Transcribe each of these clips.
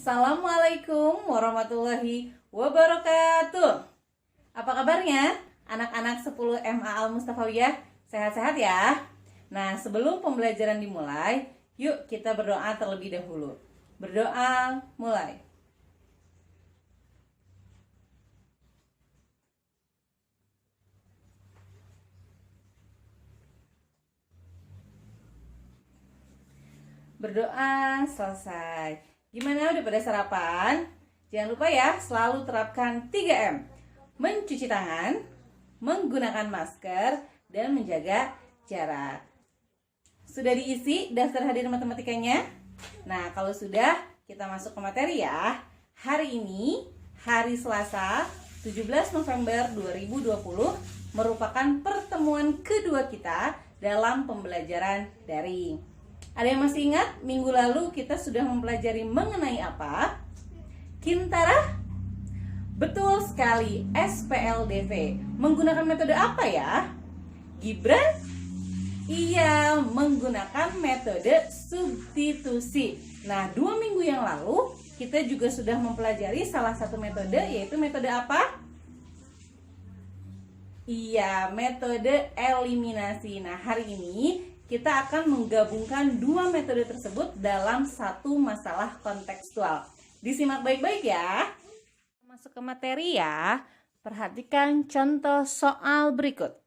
Assalamualaikum warahmatullahi wabarakatuh. Apa kabarnya anak-anak 10 MA Al Mustafawiyah? Sehat-sehat ya? Nah, sebelum pembelajaran dimulai, yuk kita berdoa terlebih dahulu. Berdoa, mulai. Berdoa selesai. Gimana, udah pada sarapan? Jangan lupa ya, selalu terapkan 3M. Mencuci tangan, menggunakan masker, dan menjaga jarak. Sudah diisi daftar hadir matematikanya? Nah, kalau sudah, kita masuk ke materi ya. Hari ini, hari Selasa, 17 November 2020, merupakan pertemuan kedua kita dalam pembelajaran daring. Ada yang masih ingat minggu lalu kita sudah mempelajari mengenai apa? Kintara? Betul sekali, SPLDV. Menggunakan metode apa ya? Gibran? Iya, menggunakan metode substitusi. Nah, 2 minggu yang lalu kita juga sudah mempelajari salah satu metode, yaitu metode apa? Iya, metode eliminasi. Nah, hari ini kita akan menggabungkan 2 metode tersebut dalam satu masalah kontekstual. Disimak baik-baik ya. Masuk ke materi ya. Perhatikan contoh soal berikut.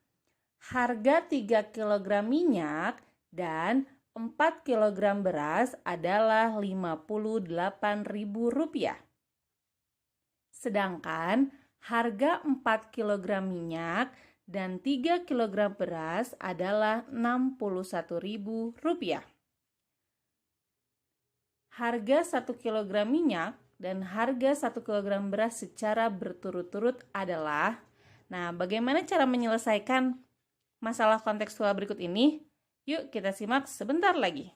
Harga 3 kg minyak dan 4 kg beras adalah Rp58.000. Sedangkan harga 4 kg minyak dan 3 kg beras adalah Rp61.000. Harga 1 kg minyak dan harga 1 kg beras secara berturut-turut adalah. Nah, bagaimana cara menyelesaikan masalah kontekstual berikut ini? Yuk kita simak sebentar lagi.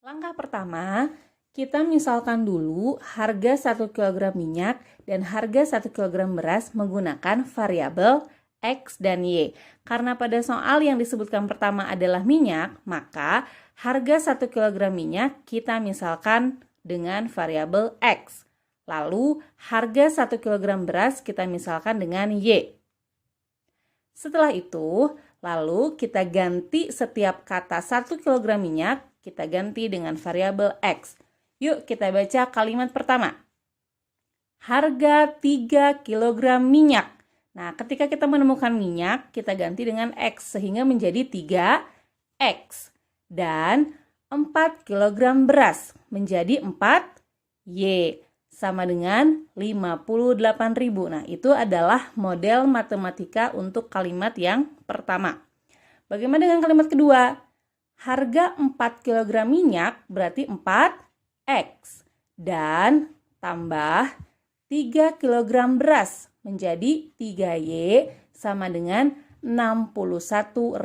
Langkah pertama, kita misalkan dulu harga 1 kg minyak dan harga 1 kg beras menggunakan variabel X dan Y. Karena pada soal yang disebutkan pertama adalah minyak, maka harga 1 kg minyak kita misalkan dengan variabel X. Lalu harga 1 kg beras kita misalkan dengan Y. Setelah itu, lalu kita ganti setiap kata 1 kg minyak, kita ganti dengan variabel X. Yuk kita baca kalimat pertama. Harga 3 kg minyak. Nah, ketika kita menemukan minyak, kita ganti dengan X sehingga menjadi 3X. Dan 4 kg beras menjadi 4Y sama dengan 58.000. Nah, itu adalah model matematika untuk kalimat yang pertama. Bagaimana dengan kalimat kedua? Harga 4 kg minyak berarti 4X. Dan tambah 3 kg beras menjadi 3Y sama dengan 61.000.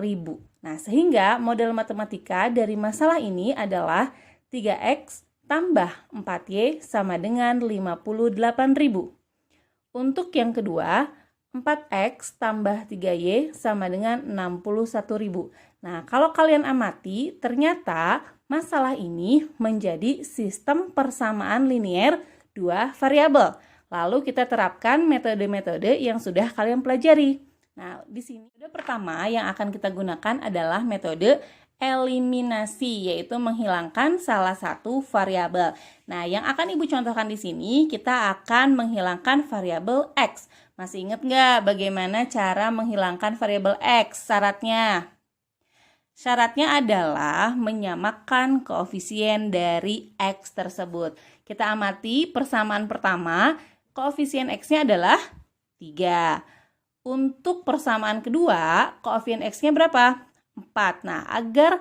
Nah, sehingga model matematika dari masalah ini adalah 3X tambah 4Y sama dengan 58.000. Untuk yang kedua, 4X tambah 3Y sama dengan 61.000. Nah, kalau kalian amati, ternyata masalah ini menjadi sistem persamaan linier 2 variabel. Lalu kita terapkan metode-metode yang sudah kalian pelajari. Nah, di sini metode pertama yang akan kita gunakan adalah metode eliminasi, yaitu menghilangkan salah satu variabel. Nah, yang akan Ibu contohkan di sini, kita akan menghilangkan variabel X. Masih ingat nggak bagaimana cara menghilangkan variabel X? Syaratnya adalah menyamakan koefisien dari X tersebut. Kita amati persamaan pertama, koefisien X-nya adalah 3. Untuk persamaan kedua, koefisien X-nya berapa? 4. Nah, agar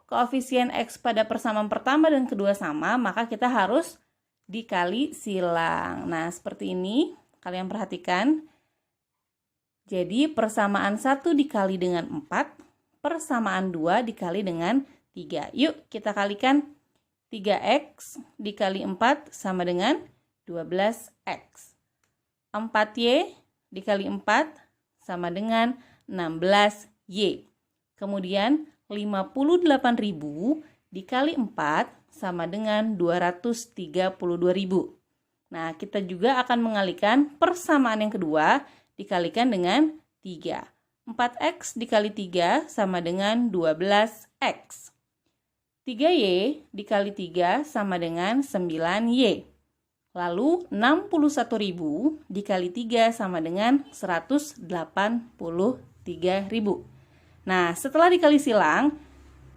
koefisien X pada persamaan pertama dan kedua sama, maka kita harus dikali silang. Nah, seperti ini, kalian perhatikan. Jadi, persamaan 1 dikali dengan 4, persamaan 2 dikali dengan 3. Yuk, kita kalikan 3X dikali 4 sama dengan 12X. 4Y dikali 4 sama dengan 16Y. Kemudian 58.000 dikali 4 sama dengan 232.000. Nah, kita juga akan mengalihkan persamaan yang kedua dikalikan dengan 3. 4x dikali 3 sama dengan 12x. 3y dikali 3 sama dengan 9y. Lalu 61.000 dikali 3 sama dengan 183.000. Nah, setelah dikali silang,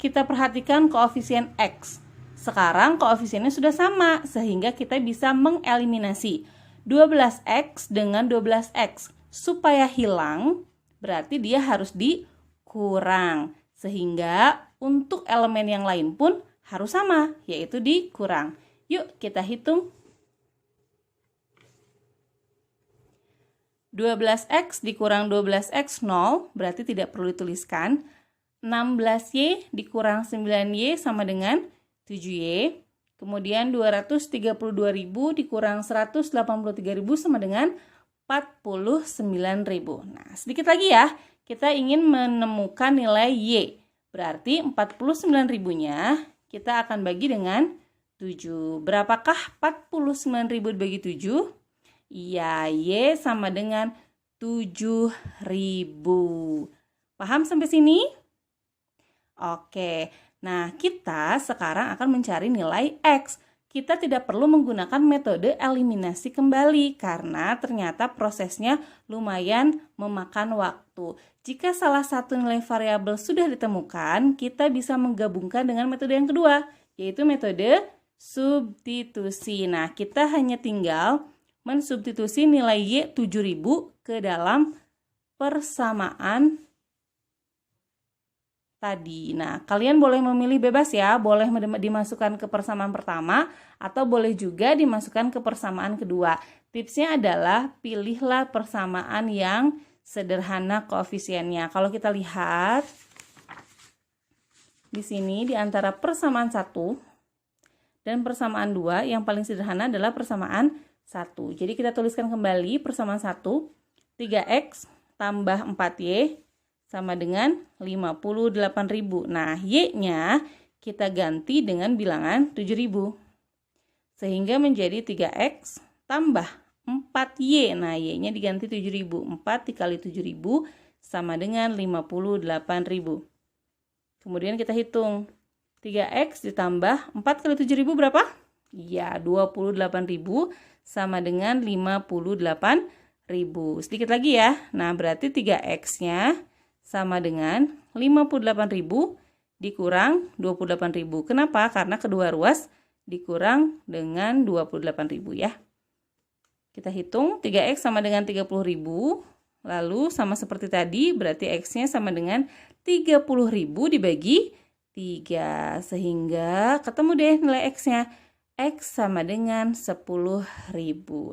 kita perhatikan koefisien x. Sekarang koefisiennya sudah sama, sehingga kita bisa mengeliminasi 12x dengan 12x. Supaya hilang, berarti dia harus dikurang. Sehingga untuk elemen yang lain pun harus sama, yaitu dikurang. Yuk kita hitung. 12x dikurang 12x 0, berarti tidak perlu dituliskan. 16y dikurang 9y sama dengan 7y. Kemudian 232.000 dikurang 183.000 sama dengan 49.000. Nah, sedikit lagi ya. Kita ingin menemukan nilai y. Berarti 49.000-nya kita akan bagi dengan 7. Berapakah 49.000 dibagi 7? Iya, y sama dengan 7.000. Paham sampai sini? Oke, nah kita sekarang akan mencari nilai x. Kita tidak perlu menggunakan metode eliminasi kembali karena ternyata prosesnya lumayan memakan waktu. Jika salah satu nilai variabel sudah ditemukan, kita bisa menggabungkan dengan metode yang kedua, yaitu metode substitusi. Nah, kita hanya tinggal mensubstitusi nilai y 7.000 ke dalam persamaan tadi. Nah, kalian boleh memilih bebas ya, boleh dimasukkan ke persamaan pertama atau boleh juga dimasukkan ke persamaan kedua. Tipsnya adalah pilihlah persamaan yang sederhana koefisiennya. Kalau kita lihat di sini di antara persamaan 1 dan persamaan 2, yang paling sederhana adalah persamaan 1. Jadi kita tuliskan kembali persamaan 1, 3x tambah 4y sama dengan 58.000. Nah, y-nya kita ganti dengan bilangan 7.000. Sehingga menjadi 3x tambah 4y. Nah, y-nya diganti 7.000. 4 dikali 7.000 sama dengan 58.000. Kemudian kita hitung. 3x ditambah 4 kali 7.000 berapa? Ya, 28.000 sama dengan 58.000. Sedikit lagi ya. Nah, berarti 3x-nya sama dengan 58.000 dikurang 28.000. Kenapa? Karena kedua ruas dikurang dengan 28.000 ya. Kita hitung 3x sama dengan 30.000. Lalu sama seperti tadi, berarti x-nya sama dengan 30.000 dibagi 3. Sehingga ketemu deh nilai x-nya. X sama dengan 10.000.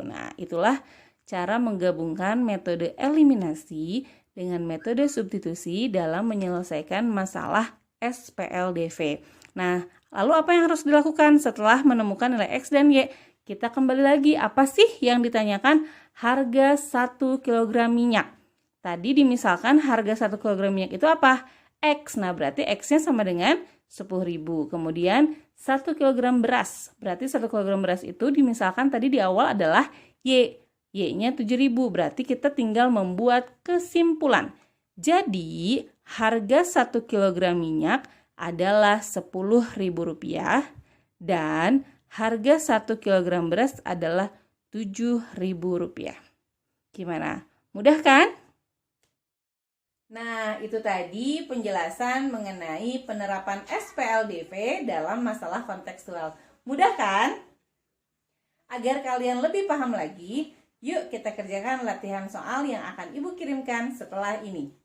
Nah, itulah cara menggabungkan metode eliminasi dengan metode substitusi dalam menyelesaikan masalah SPLDV. Nah, lalu apa yang harus dilakukan setelah menemukan nilai X dan Y? Kita kembali lagi, apa sih yang ditanyakan? Harga 1 kg minyak. Tadi dimisalkan harga 1 kg minyak itu apa? X. Nah, berarti X-nya sama dengan 10.000. Kemudian 1 kg beras. Berarti 1 kg beras itu dimisalkan tadi di awal adalah Y. Y-nya 7.000. Berarti kita tinggal membuat kesimpulan. Jadi, harga 1 kg minyak adalah Rp10.000 dan harga 1 kg beras adalah Rp7.000. Gimana? Mudah kan? Nah, itu tadi penjelasan mengenai penerapan SPLDV dalam masalah kontekstual. Mudah kan? Agar kalian lebih paham lagi, yuk kita kerjakan latihan soal yang akan Ibu kirimkan setelah ini.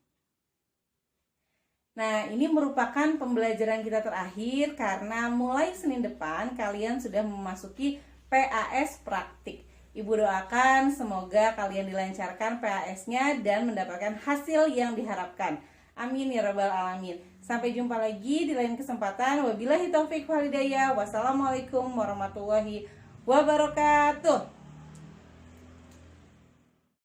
Nah, ini merupakan pembelajaran kita terakhir karena mulai Senin depan kalian sudah memasuki PAS praktik. Ibu doakan semoga kalian dilancarkan PAS-nya dan mendapatkan hasil yang diharapkan. Amin ya rabbal alamin. Sampai jumpa lagi di lain kesempatan. Wabillahi taufiq wal hidayah. Wassalamualaikum warahmatullahi wabarakatuh.